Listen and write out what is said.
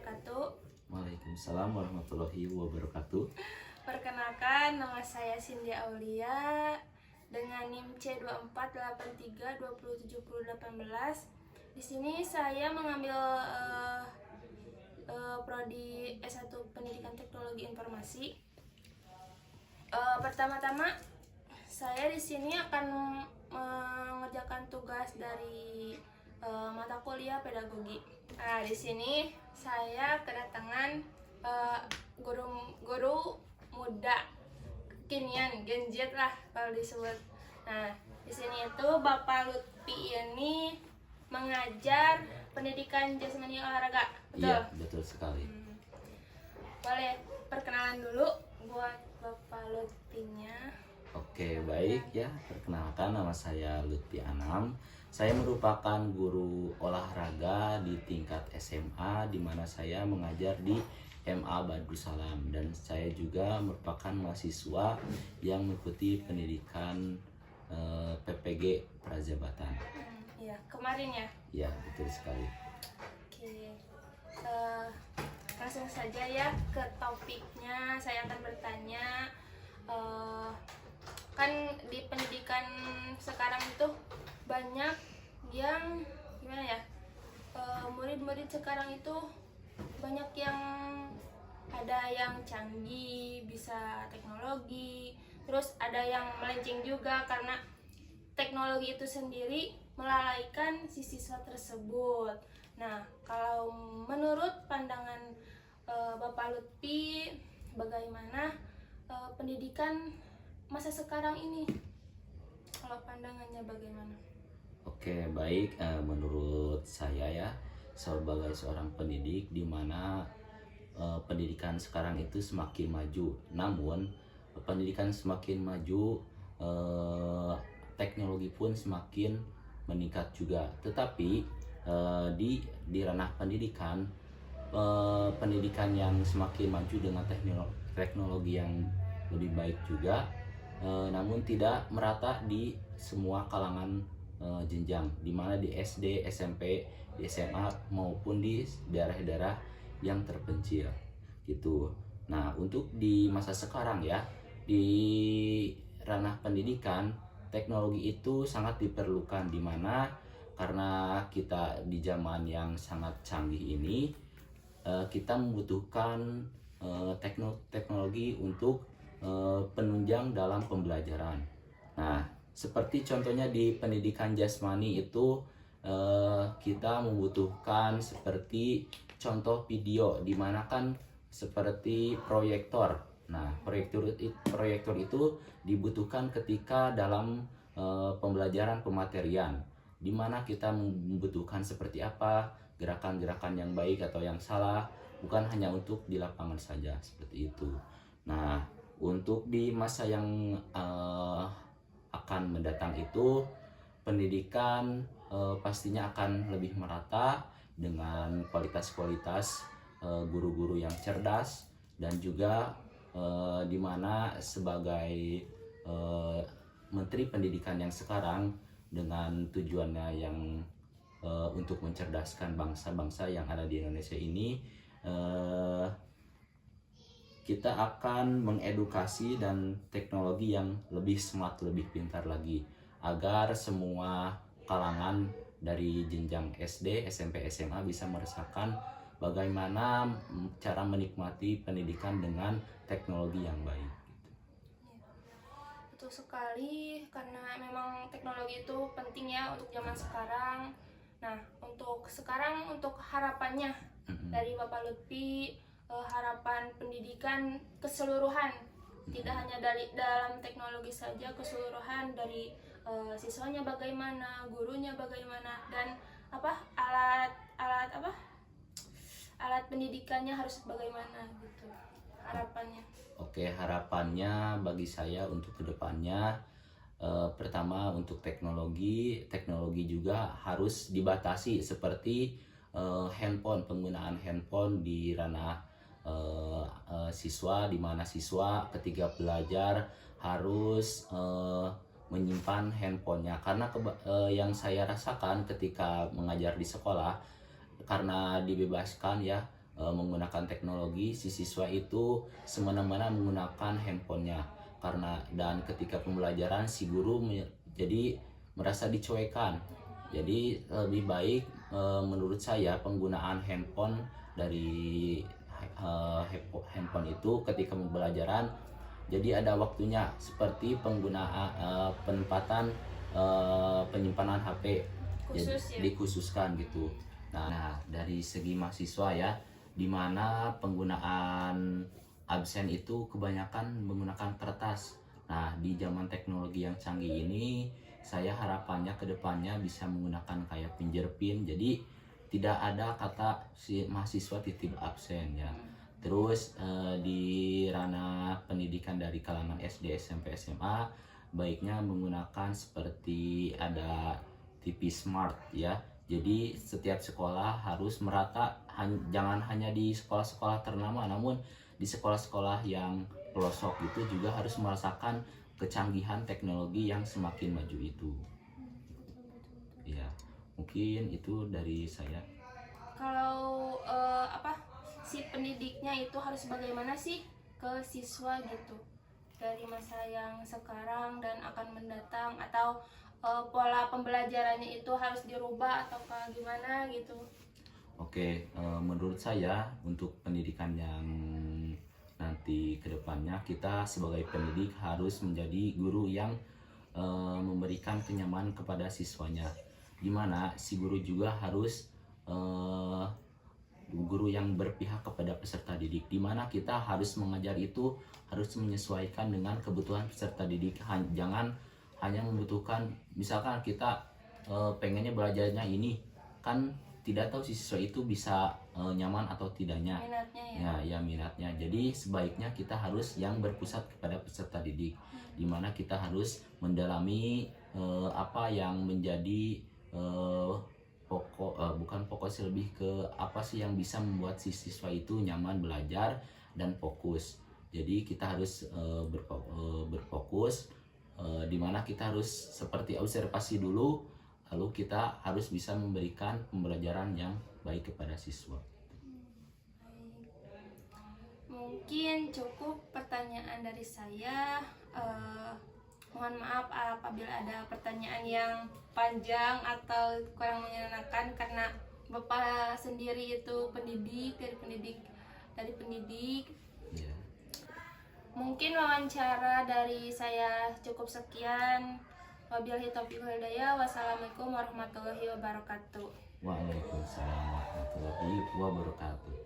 wabarakatuh. Waalaikumsalam warahmatullahi wabarakatuh. Perkenalkan, nama saya Cindy Aulia dengan NIM C2483207018. Di sini saya mengambil prodi S1 Pendidikan Teknologi Informasi. Pertama-tama saya di sini akan mengerjakan tugas dari mata kuliah pedagogi. Nah, di sini saya kedatangan guru muda kekinian, Gen Z lah kalau disebut. Nah, di sini itu Bapak Lutfi ini mengajar pendidikan jasmani olahraga. Betul? Iya, betul sekali. Boleh perkenalan dulu buat Bapak Lutfinya. Oke, baik ya. Perkenalkan, nama saya Lutfi Anam. Saya merupakan guru olahraga di tingkat SMA, di mana saya mengajar di MA Badrussalam, dan saya juga merupakan mahasiswa yang mengikuti pendidikan PPG Prajabatan. Iya, kemarin ya. Ya, betul sekali. Oke, langsung saja ya ke topiknya. Saya akan bertanya, kan di pendidikan sekarang itu banyak yang gimana ya, murid-murid sekarang itu banyak yang ada yang canggih, bisa teknologi, terus ada yang melenceng juga karena teknologi itu sendiri melalaikan si siswa tersebut. Nah, kalau menurut pandangan Bapak Lutfi, bagaimana pendidikan masa sekarang ini? Kalau pandangannya bagaimana? Oke, baik. Menurut saya ya, sebagai seorang pendidik, di mana pendidikan sekarang itu semakin maju. Namun, pendidikan semakin maju, teknologi pun semakin meningkat juga. Tetapi di ranah pendidikan, pendidikan yang semakin maju dengan teknologi yang lebih baik juga, namun tidak merata di semua kalangan jenjang, di mana di SD, SMP, di SMA maupun di daerah-daerah yang terpencil gitu. Nah, untuk di masa sekarang ya, di ranah pendidikan, teknologi itu sangat diperlukan, di mana karena kita di zaman yang sangat canggih ini, kita membutuhkan teknologi untuk penunjang dalam pembelajaran. Nah, seperti contohnya di pendidikan jasmani itu, kita membutuhkan seperti contoh video, di mana kan seperti proyektor. Nah, proyektor itu dibutuhkan ketika dalam pembelajaran pematerian, di mana kita membutuhkan seperti apa gerakan-gerakan yang baik atau yang salah, bukan hanya untuk di lapangan saja, seperti itu. Nah, untuk di masa yang akan mendatang itu, pendidikan pastinya akan lebih merata dengan kualitas-kualitas guru-guru yang cerdas, dan juga di mana sebagai Menteri Pendidikan yang sekarang, dengan tujuannya yang untuk mencerdaskan bangsa-bangsa yang ada di Indonesia ini, kita akan mengedukasi dan teknologi yang lebih smart, lebih pintar lagi, agar semua kalangan dari jenjang SD, SMP, SMA bisa merasakan bagaimana cara menikmati pendidikan dengan teknologi yang baik. Betul sekali, karena memang teknologi itu penting ya untuk zaman sekarang. Nah, untuk sekarang, untuk harapannya dari Bapak Lutfi, harapan pendidikan keseluruhan, tidak hanya dari dalam teknologi saja, keseluruhan dari siswanya bagaimana, gurunya bagaimana, dan alat pendidikannya harus bagaimana gitu harapannya. Oke, harapannya bagi saya untuk kedepannya, pertama untuk teknologi juga harus dibatasi, seperti penggunaan handphone di ranah siswa, di mana siswa ketika belajar harus menyimpan handphonenya, karena yang saya rasakan ketika mengajar di sekolah, karena dibebaskan ya menggunakan teknologi, si siswa itu semena-mena menggunakan handphonenya dan ketika pembelajaran si guru jadi merasa dicuekan. Jadi lebih baik menurut saya penggunaan handphone dari handphone itu ketika pembelajaran jadi ada waktunya, seperti penggunaan penempatan penyimpanan HP Khusus ya? dikhususkan gitu. Nah, dari segi mahasiswa ya, di mana penggunaan absen itu kebanyakan menggunakan kertas. Nah, di zaman teknologi yang canggih ini, saya harapannya ke depannya bisa menggunakan kayak fingerprint. Jadi tidak ada kata si mahasiswa titip absen ya. Terus di ranah pendidikan dari kalangan SD, SMP, SMA, baiknya menggunakan seperti ada TV Smart ya. Jadi setiap sekolah harus merata, jangan hanya di sekolah-sekolah ternama, namun di sekolah-sekolah yang pelosok itu juga harus merasakan kecanggihan teknologi yang semakin maju itu. Ya, mungkin itu dari saya. Kalau si pendidiknya itu harus bagaimana sih ke siswa gitu dari masa yang sekarang dan akan mendatang, atau pola pembelajarannya itu harus dirubah atau gimana gitu? Oke, menurut saya untuk pendidikan yang nanti kedepannya, kita sebagai pendidik harus menjadi guru yang memberikan kenyamanan kepada siswanya, dimana si guru juga harus guru yang berpihak kepada peserta didik, dimana kita harus mengajar itu harus menyesuaikan dengan kebutuhan peserta didik. Jangan hanya membutuhkan, misalkan kita pengennya belajarnya ini, kan tidak tahu si siswa itu bisa nyaman atau tidaknya, minatnya ya minatnya. Jadi sebaiknya kita harus yang berpusat kepada peserta didik, dimana kita harus mendalami apa yang menjadi bukan pokok sih, lebih ke apa sih yang bisa membuat si siswa itu nyaman belajar dan fokus. Jadi kita harus berfokus, dimana kita harus seperti observasi dulu, lalu kita harus bisa memberikan pembelajaran yang baik kepada siswa. Mungkin cukup pertanyaan dari saya. Mohon maaf apabila ada pertanyaan yang panjang atau kurang menyenangkan, karena Bapak sendiri itu dari pendidik. Yeah. Mungkin wawancara dari saya cukup sekian. Wabillahi taufiq wal hidayah. Wassalamualaikum warahmatullahi wabarakatuh. Waalaikumsalam warahmatullahi wabarakatuh.